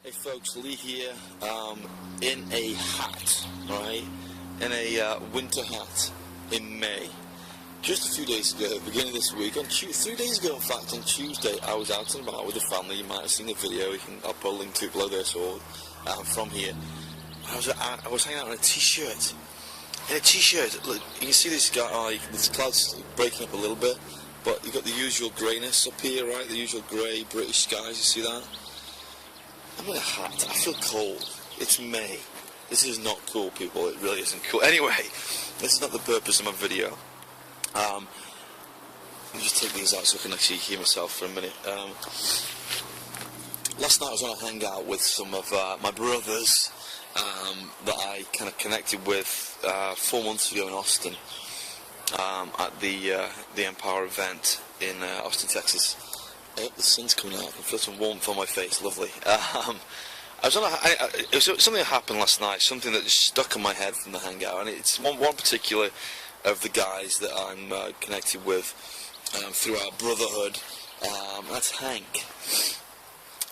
Hey folks, Lee here, in a hat, right, in a winter hat in May. Just a few days ago, beginning of this week, 3 days ago in fact, on Tuesday, I was out and about with the family. You might have seen the video, I'll put a link to it below this or from here. I was hanging out in a t-shirt. Look, you can see this guy, this cloud's breaking up a little bit, but you've got the usual greyness up here, right, the usual grey British skies, you see that? I'm in a hat. I feel cold. It's May. This is not cool, people. It really isn't cool. Anyway, this is not the purpose of my video. Let me just take these out so I can actually hear myself for a minute. Last night I was on a hangout with some of my brothers that I kind of connected with 4 months ago in Austin at the Empower event in Austin, Texas. I hope the sun's coming out. I can feel some warmth on my face. Lovely. I was on it was something that happened last night. Something that just stuck in my head from the hangout, and it's one particular of the guys that I'm connected with through our brotherhood. That's Hank.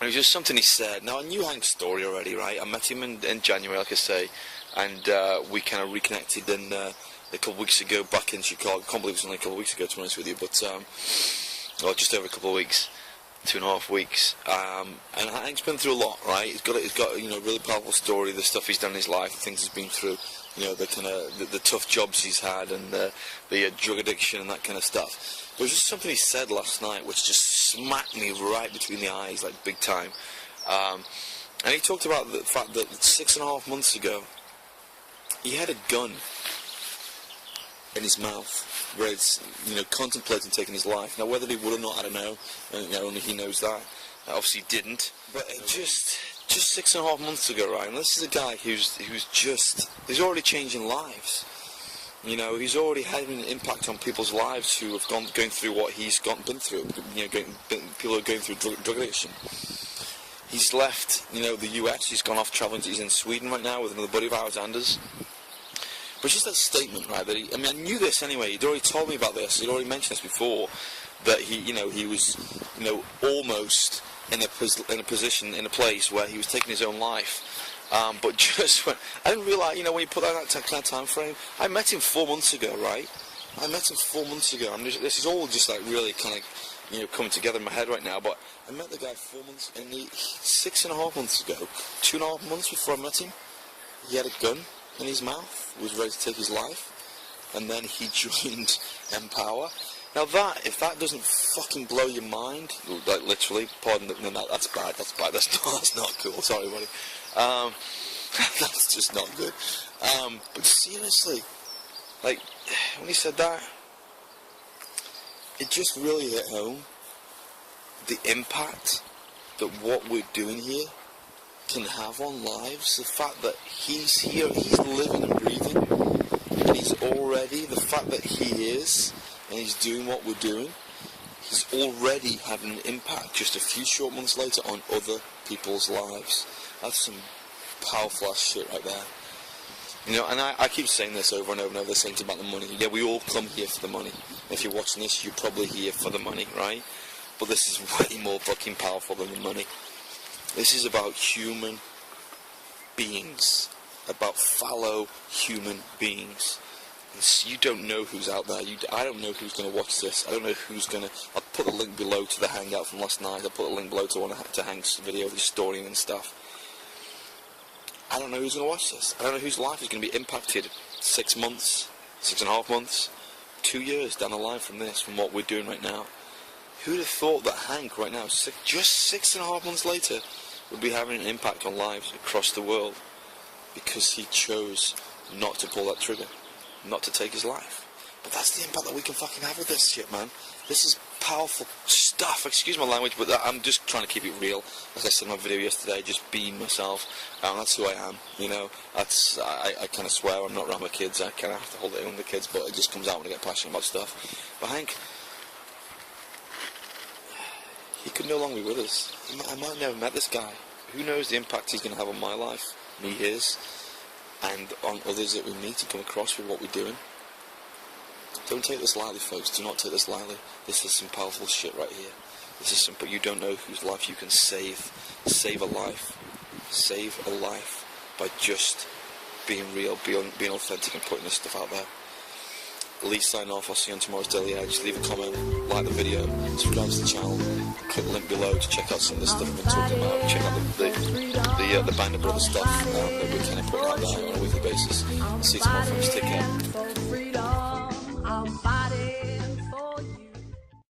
And it was just something he said. Now I knew Hank's story already, right? I met him in January, like I say, and we kind of reconnected a couple of weeks ago back in Chicago. I can't believe it was only a couple of weeks ago, to be honest with you, but. Well, just over a couple of weeks, 2.5 weeks, and Hank's been through a lot, right? He's got a really powerful story, the stuff he's done in his life, the things he's been through, the kind of the tough jobs he's had, and the drug addiction and that kind of stuff. But it was just something he said last night, which just smacked me right between the eyes, like big time. And he talked about the fact that 6.5 months ago, he had a gun in his mouth, where it's, contemplating taking his life. Now, whether he would or not, I don't know. Only he knows that. Obviously, he didn't. But just 6.5 months ago, right? And this is a guy he's already changing lives. He's already having an impact on people's lives who have going through what he's been through. People who are going through drug addiction. He's left, the US. He's gone off traveling. He's in Sweden right now with another buddy of ours, Anders. But just that statement, right, that I knew this anyway, he'd already told me about this, he'd already mentioned this before, that he was, almost in a position, in a place where he was taking his own life, but just when, I didn't realise, when you put that in that kind of time frame, I met him 4 months ago, right, this is all just like really kind of, coming together in my head right now, but I met the guy 4 months, and 6.5 months ago, 2.5 months before I met him, he had a gun in his mouth, was ready to take his life, and then he joined Empower. Now if that doesn't fucking blow your mind, like literally, pardon, no, that's bad, that's not cool, sorry buddy, that's just not good, but seriously, like, when he said that, it just really hit home, the impact that what we're doing here can have on lives. The fact that he's here, he's living and breathing, and he's already, the fact that he is, and he's doing what we're doing, he's already having an impact just a few short months later on other people's lives. That's some powerful ass shit right there. And I keep saying this over and over and over, this ain't about the money. Yeah, we all come here for the money. If you're watching this, you're probably here for the money, right? But this is way more fucking powerful than the money. This is about human beings, about fellow human beings. And you don't know who's out there. I don't know who's going to watch this. I don't know who's going to. I'll put a link below to the hangout from last night. I'll put a link below to Hank's video of his story and stuff. I don't know who's going to watch this. I don't know whose life is going to be impacted 6 months, 6.5 months, 2 years down the line from this, from what we're doing right now. Who'd have thought that Hank right now, just 6.5 months later, would be having an impact on lives across the world because he chose not to pull that trigger, not to take his life. But that's the impact that we can fucking have with this shit, man. This is powerful stuff. Excuse my language, but I'm just trying to keep it real. Like I said in my video yesterday, just being myself. That's who I am, I kind of swear I'm not around my kids. I kind of have to hold it in with the kids, but it just comes out when I get passionate about stuff. But Hank, he could no longer be with us. I might have never met this guy. Who knows the impact he's going to have on my life, me, his, and on others that we meet and come across with what we're doing. Don't take this lightly, folks. Do not take this lightly. This is some powerful shit right here. This is some, but you don't know whose life you can save. Save a life. save a life by just being real, being authentic, and putting this stuff out there. Lee signing off. I'll see you on tomorrow's Daily Edge. Leave a comment, like the video, subscribe to the channel, click the link below to check out some of the stuff I've been talking about. Check out the Band of Brothers stuff that we're kind of putting out there on a weekly basis. See you tomorrow, folks. Take care.